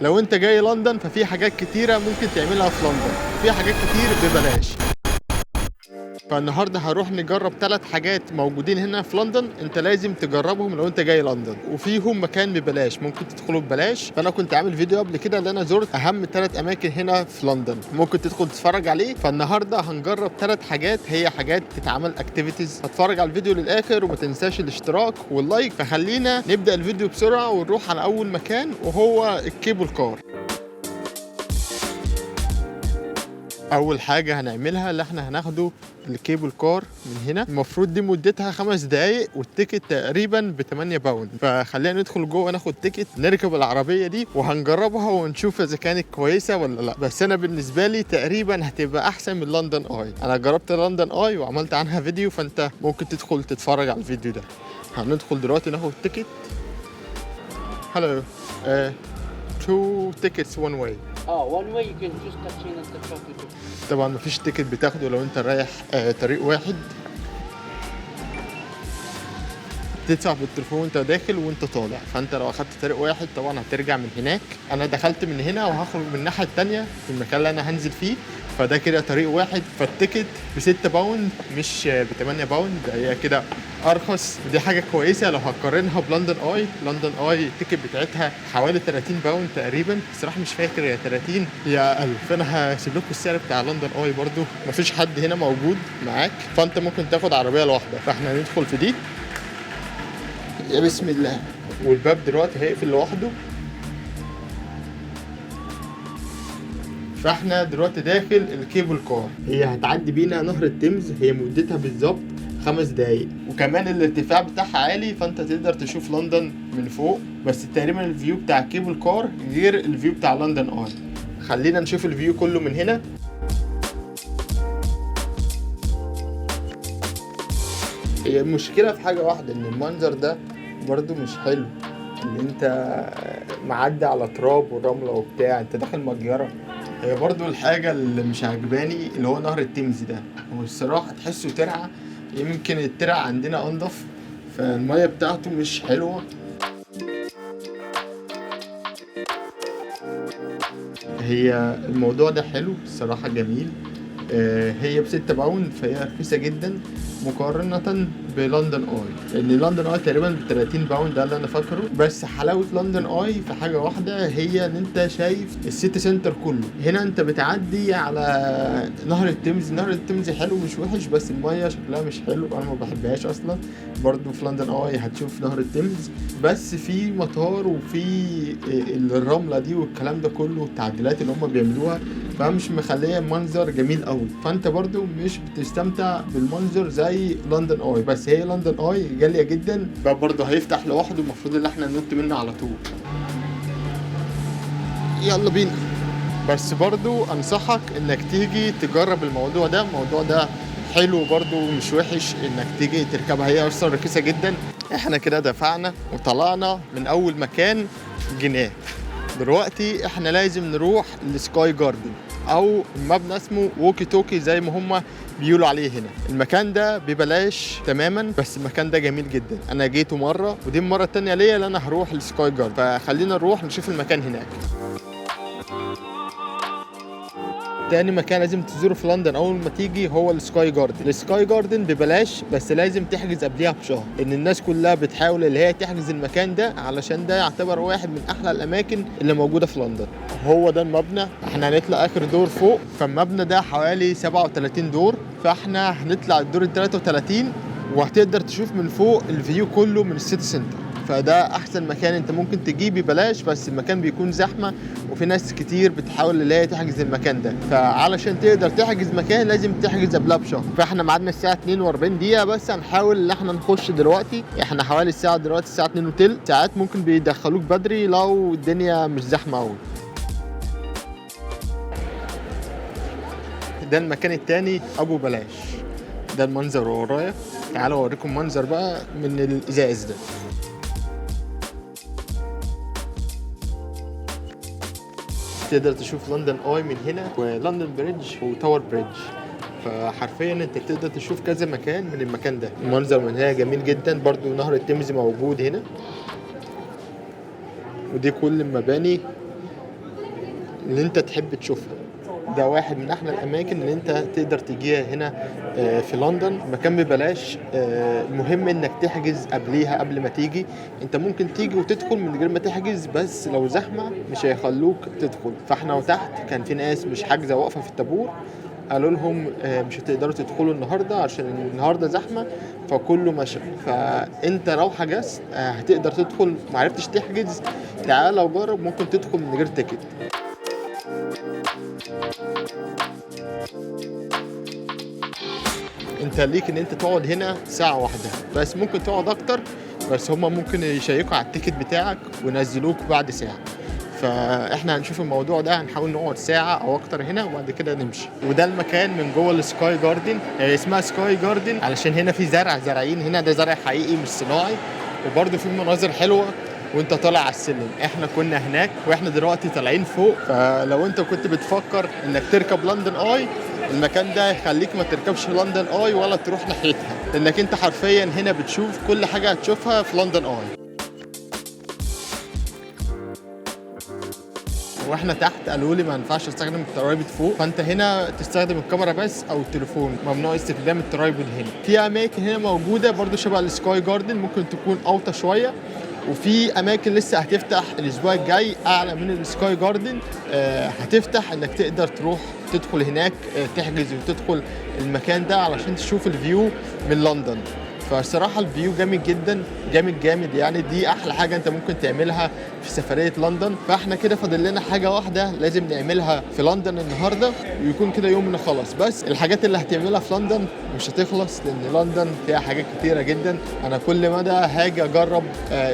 لو انت جاي لندن ففي حاجات كتيره ممكن تعملها في لندن، في حاجات كتير ببلاش. فالنهارده هروح نجرب 3 حاجات موجودين هنا في لندن انت لازم تجربهم لو انت جاي لندن، وفيهم مكان ببلاش ممكن تدخلوا ببلاش. فانا كنت عامل فيديو قبل كده اللي انا زرت اهم 3 اماكن هنا في لندن، ممكن تدخل تتفرج عليه. فالنهارده هنجرب 3 حاجات، هي حاجات تتعمل اكتيفيتيز. هتفرج على الفيديو للاخر وما تنساش الاشتراك واللايك. فخلينا نبدا الفيديو بسرعه ونروح على اول مكان وهو الكيبل كار. اول حاجه هنعملها اللي احنا هناخده الكيبل كار من هنا. المفروض دي مدتها 5 دقايق والتيكت تقريبا ب 8 باوند. فخلينا ندخل جوه ناخد تيكت نركب العربيه دي وهنجربها ونشوف اذا كانت كويسه ولا لا. بس انا بالنسبه لي تقريبا هتبقى احسن من لندن اي. انا جربت لندن اي وعملت عنها فيديو، فانت ممكن تدخل تتفرج على الفيديو ده. هندخل دلوقتي ناخد تيكت. هلو 2 tickets one way. one way you can just touch in and touch out the ticket. طبعا مفيش تيكت بتاخده لو انت رايح طريق واحد. تدفع بالتليفون وانت داخل وانت طالع. فانت لو اخدت طريق واحد طبعا هترجع من هناك. انا دخلت من هنا وهخرج من الناحيه الثانيه في المكان اللي انا هنزل فيه، فده كده طريق واحد. فالتيكت ب 6 باوند مش ب 8 باوند، هي كده ارخص. ودي حاجه كويسه لو هتقارنها بلندن اي. لندن اي التيكت بتاعتها حوالي 30 باوند تقريبا، الصراحه مش فاكر يا 30 يا 1000. فانا هسيب لكم السعر بتاع لندن اي برضو. مفيش حد هنا موجود معاك، فانت ممكن تاخد عربيه لوحدك. فاحنا هندخل في دي يا بسم الله. والباب دلوقتي هيقفل لوحده. فاحنا دلوقتي داخل الكيبل كار. هي هتعدي بينا نهر التيمز، هي مدتها بالظبط 5 دقايق، وكمان الارتفاع بتاعها عالي فانت تقدر تشوف لندن من فوق. بس تقريبا الفيو بتاع الكيبل كار غير الفيو بتاع لندن اي. خلينا نشوف الفيو كله من هنا. هي المشكلة في حاجة واحدة، ان المنظر ده برضو مش حلو، ان انت معدي على تراب ورملة وبتاع، انت داخل مجيرة. هي برضو الحاجة اللي مش عجباني اللي هو نهر التيمز ده، هو الصراحة تحسه ترعة. يمكن الترعة عندنا انضف، فالمية بتاعته مش حلوة. هي الموضوع ده حلو الصراحة، جميل. هي ب6 باوند فهي رخيصة جدا مقارنة بلندن اي، لان لندن اي تقريبا ب 30 باوند، ده اللي انا فاكره. بس حلاوة لندن اي في حاجة واحدة، هي ان انت شايف السيتي سنتر كله. هنا انت بتعدي على نهر التيمز. نهر التيمز حلو مش وحش، بس المية شكلها مش حلو، انا ما بحبهاش اصلا. برضو في لندن اي هتشوف نهر التيمز، بس في مطار وفي الرملة دي والكلام ده كله والتعديلات اللي هم بيعملوها، فمش مخليه المنظر جميل قوي. فانت برضو مش بتستمتع بالمنظر زي لندن اي. بس هي لندن اي غاليه جدا، فبرضو هيفتح لوحده، المفروض ان احنا ننط منه على طول. يلا بينا. بس برضو انصحك انك تيجي تجرب الموضوع ده. الموضوع ده حلو برضو مش وحش انك تيجي تركبها، هي اصلا رخيصه جدا. احنا كده دفعنا وطلعنا من اول مكان جنيه. دلوقتي احنا لازم نروح لسكاي جاردن، او مبنى اسمه ووكي توكي زي ما هم بيقولوا عليه هنا. المكان ده ببلاش تماما، بس المكان ده جميل جدا. انا جيته مره ودي المره التانية ليا اللي انا هروح لسكاي جاردن. فخلينا نروح نشوف المكان هناك. تاني مكان لازم تزوره في لندن اول ما تيجي هو السكاي جاردن. السكاي جاردن ببلاش، بس لازم تحجز قبلها بشهر، ان الناس كلها بتحاول اللي هي تحجز المكان ده علشان ده يعتبر واحد من احلى الاماكن اللي موجوده في لندن. هو ده المبنى. احنا هنطلع اخر دور فوق. فالمبنى ده حوالي 37 دور، فاحنا هنطلع الدور ال 33 وهتقدر تشوف من فوق الفيو كله من السيتي سنتر. فده احسن مكان انت ممكن تجيب ببلاش، بس المكان بيكون زحمه وفي ناس كتير بتحاول اللي هي تحجز المكان ده. فعلشان تقدر تحجز مكان لازم تحجز قبلها بشهر. فاحنا ميعادنا الساعه 42 دقيقه، بس هنحاول ان احنا نخش دلوقتي. احنا حوالي الساعه دلوقتي الساعه 2 وتلت. ساعات ممكن بيدخلوك بدري لو الدنيا مش زحمه قوي. ده المكان التاني ابو بلاش. ده المنظر ورايا. تعالوا اوريكم منظر بقى من الازاز ده. تقدر تشوف لندن اي من هنا، ولندن بريدج وتاور بريدج. فحرفيا انت تقدر تشوف كذا مكان من المكان ده. المنظر من هنا جميل جدا. برضو نهر التيمز موجود هنا، ودي كل المباني اللي انت تحب تشوفها. ده واحد من احلى الاماكن اللي انت تقدر تجيها هنا في لندن. مكان ببلاش. مهم انك تحجز قبليها قبل ما تيجي. انت ممكن تيجي وتدخل من غير ما تحجز، بس لو زحمه مش هيخلوك تدخل. فاحنا وتحت كان في ناس مش حاجزه واقفه في الطابور، قالوا لهم مش هتقدروا تدخلوا النهارده عشان النهارده زحمه، فكله مشى. فانت لو حجزت هتقدر تدخل. معرفتش تحجز، تعال وجرب، ممكن تدخل من غير تيكت. انت ليك ان انت تقعد هنا ساعة واحدة بس، ممكن تقعد اكتر، بس هما ممكن يشيكوا على التيكت بتاعك وينزلوك بعد ساعة. فاحنا هنشوف الموضوع ده، هنحاول نقعد ساعة او اكتر هنا وبعد كده نمشي. وده المكان من جوه السكاي جاردن. اسمها سكاي جاردن علشان هنا في زارعين هنا، ده زرع حقيقي مش صناعي، وبرده في مناظر حلوة وانت طالع على السلم. احنا كنا هناك واحنا دلوقتي طالعين فوق. فلو انت كنت بتفكر انك تركب لندن اي، المكان ده يخليك ما تركبش لندن اي ولا تروح ناحيتها، لانك انت حرفيا هنا بتشوف كل حاجة هتشوفها في لندن اي. واحنا تحت قالوا لي ما ينفعش استخدم الترايبود فوق، فانت هنا تستخدم الكاميرا بس او التليفون، ممنوع استخدام الترايبود هنا. في اماكن هنا موجوده برضو شبه السكاي جاردن، ممكن تكون اوطى شويه، وفي اماكن لسه هتفتح الاسبوع الجاي اعلى من السكاي جاردن. هتفتح انك تقدر تروح تدخل هناك، تحجز وتدخل المكان ده علشان تشوف الفيو من لندن. فصراحة الفيو جامد جدا، جامد يعني. دي احلى حاجة انت ممكن تعملها في سفرية لندن. فاحنا كده فاضل لنا حاجة واحدة لازم نعملها في لندن النهاردة ويكون كده يومنا خلاص. بس الحاجات اللي هتعملها في لندن مش هتخلص، لان لندن فيها حاجات كتيرة جدا. انا كل مدى هاجي اجرب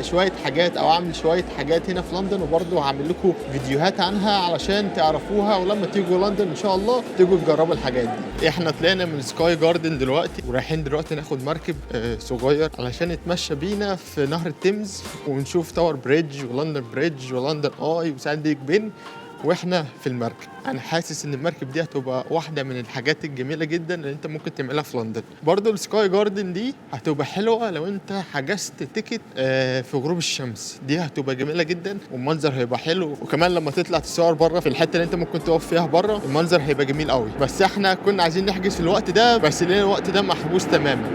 شوية حاجات او اعمل شوية حاجات هنا في لندن، وبرضه هعمل لكم فيديوهات عنها علشان تعرفوها، ولما تيجوا لندن ان شاء الله تيجوا تجربوا الحاجات دي. احنا طلعنا من سكاي جاردن دلوقتي ورايحين دلوقتي ناخد مركب صغير علشان نتمشى بينا في نهر التيمز ونشوف تاور بريدج ولندن بريدج ولندن اي وساند بيج بن واحنا في المركب. انا حاسس ان المركب دي هتبقى واحده من الحاجات الجميله جدا اللي انت ممكن تعملها في لندن. برضو السكاي جاردن دي هتبقى حلوه لو انت حجزت تيكت في غروب الشمس، دي هتبقى جميله جدا والمنظر هيبقى حلو. وكمان لما تطلع تصور بره في الحته اللي انت ممكن تقف فيها بره، المنظر هيبقى جميل قوي. بس احنا كنا عايزين نحجز في الوقت ده، بس لان الوقت ده محجوز تماما.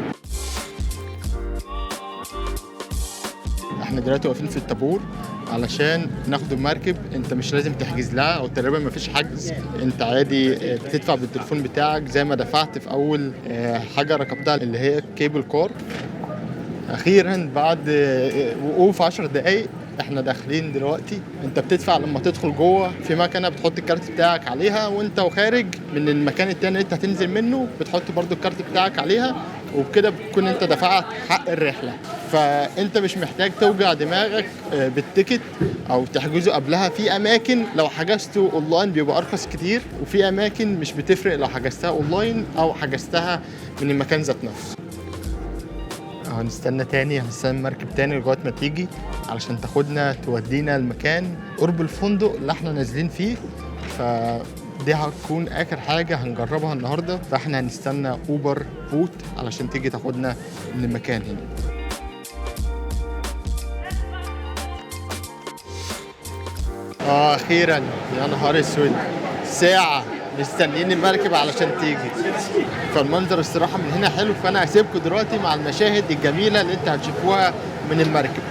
احنا دلوقتي واقفين في الطابور علشان ناخد المركب. انت مش لازم تحجز لها او تقريبا ما فيش حجز، انت عادي بتدفع بالتليفون بتاعك زي ما دفعت في اول حاجه ركبتها اللي هي كيبل كار. اخيرا بعد وقوف 10 دقايق احنا داخلين دلوقتي. انت بتدفع لما تدخل جوه في مكنه بتحط الكارت بتاعك عليها، وانت وخارج من المكان التاني اللي انت هتنزل منه بتحط برضو الكارت بتاعك عليها، وبكده بتكون انت دفعت حق الرحله. فانت مش محتاج توجع دماغك بالتيكت او تحجزه قبلها. في اماكن لو حجزته اونلاين بيبقى ارخص كتير، وفي اماكن مش بتفرق لو حجزتها اونلاين او حجزتها من المكان ذات نفسه. هنستنى المركب تاني لغايه ما تيجي علشان تاخدنا تودينا المكان قرب الفندق اللي احنا نازلين فيه. فدي هتكون اخر حاجه هنجربها النهارده. فاحنا هنستنى اوبر بوت علشان تيجي تاخدنا من المكان هنا. اخيرا، يا نهار اسود، ساعه مستنيين المركب علشان تيجي. فالمنظر الصراحه من هنا حلو. فانا هسيبكم دلوقتي مع المشاهد الجميله اللي انت هتشوفوها من المركب.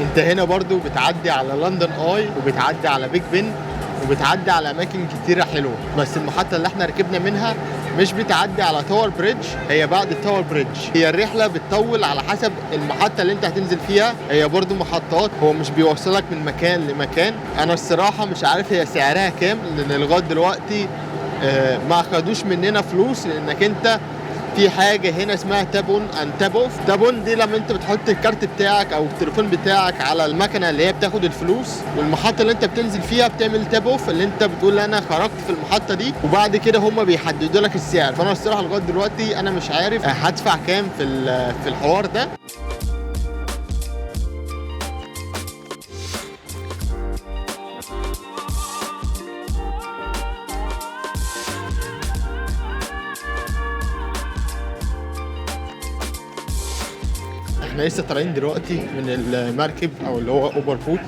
انت هنا برضو بتعدي على لندن اي وبتعدي على بيج بن وبتعدي على اماكن كتيره حلوه. بس المحطه اللي احنا ركبنا منها مش بتعدي على تاور بريدج، هي بعد التاور بريدج. هي الرحله بتطول على حسب المحطه اللي انت هتنزل فيها. هي برضو محطات، هو مش بيوصلك من مكان لمكان. انا الصراحه مش عارف هي سعرها كام، لان لغايه دلوقتي ما اخدوش مننا فلوس. لانك انت في حاجه هنا اسمها تابون اند تاب اوف. تابون دي لما انت بتحط الكارت بتاعك او التليفون بتاعك على المكنه اللي هي بتاخد الفلوس، والمحطه اللي انت بتنزل فيها بتعمل تاب اوف، اللي انت بتقول انا خرجت في المحطه دي، وبعد كده هم بيحددوا لك السعر. فانا الصراحه لغايه دلوقتي انا مش عارف هدفع كام في الحوار ده. احنا لسه طالعين دلوقتي من المركب او اللي هو اوبر بوت.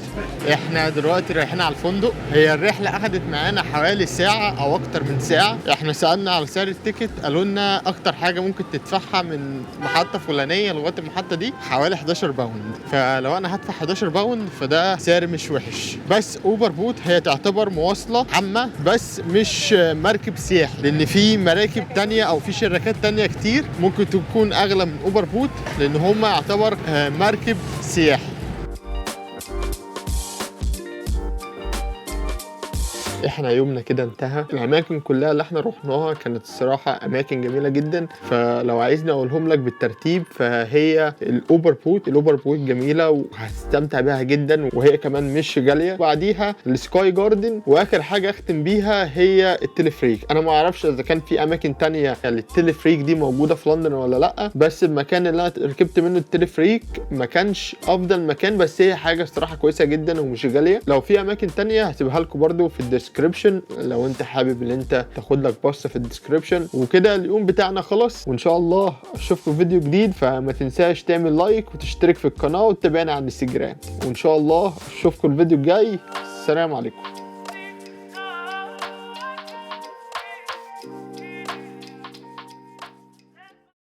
احنا دلوقتي رايحين على الفندق. هي الرحله اخدت معانا حوالي ساعه او اكتر من ساعه. احنا سالنا على سعر التيكت، قالوا لنا اكتر حاجه ممكن تدفعها من محطه فلانيه لغايه المحطه دي حوالي 11 باوند. فلو انا هدفع 11 باوند فده سعر مش وحش. بس اوبر بوت هي تعتبر مواصله عامه بس مش مركب سياحي، لان في مراكب تانية او في شركات تانية كتير ممكن تكون اغلى من اوبر بوت، لان هم يعتبر مركب سياحي. احنا يومنا كده انتهى. الاماكن كلها اللي احنا رحناها كانت الصراحه اماكن جميله جدا، فلو عايزني اقولهم لك بالترتيب فهي الاوبر بوت جميله وهتستمتع بيها جدا، وهي كمان مش غاليه. بعديها السكاي جاردن، واخر حاجه اختم بيها هي التلفريك. انا ما اعرفش اذا كان في اماكن تانية التلفريك دي موجوده في لندن ولا لا، بس المكان اللي انا ركبت منه التلفريك ما كانش افضل مكان، بس هي حاجه الصراحه كويسه جدا ومش غاليه. لو في اماكن تانية هسيبها لكم برده في الديسكريبشن لو انت حابب ان انت تاخد لك بصه في الديسكريبشن. وكده اليوم بتاعنا خلص، وان شاء الله اشوفكم في فيديو جديد. فما تنساش تعمل لايك وتشترك في القناه وتتابعنا على الانستجرام، وان شاء الله اشوفكم الفيديو الجاي. السلام عليكم.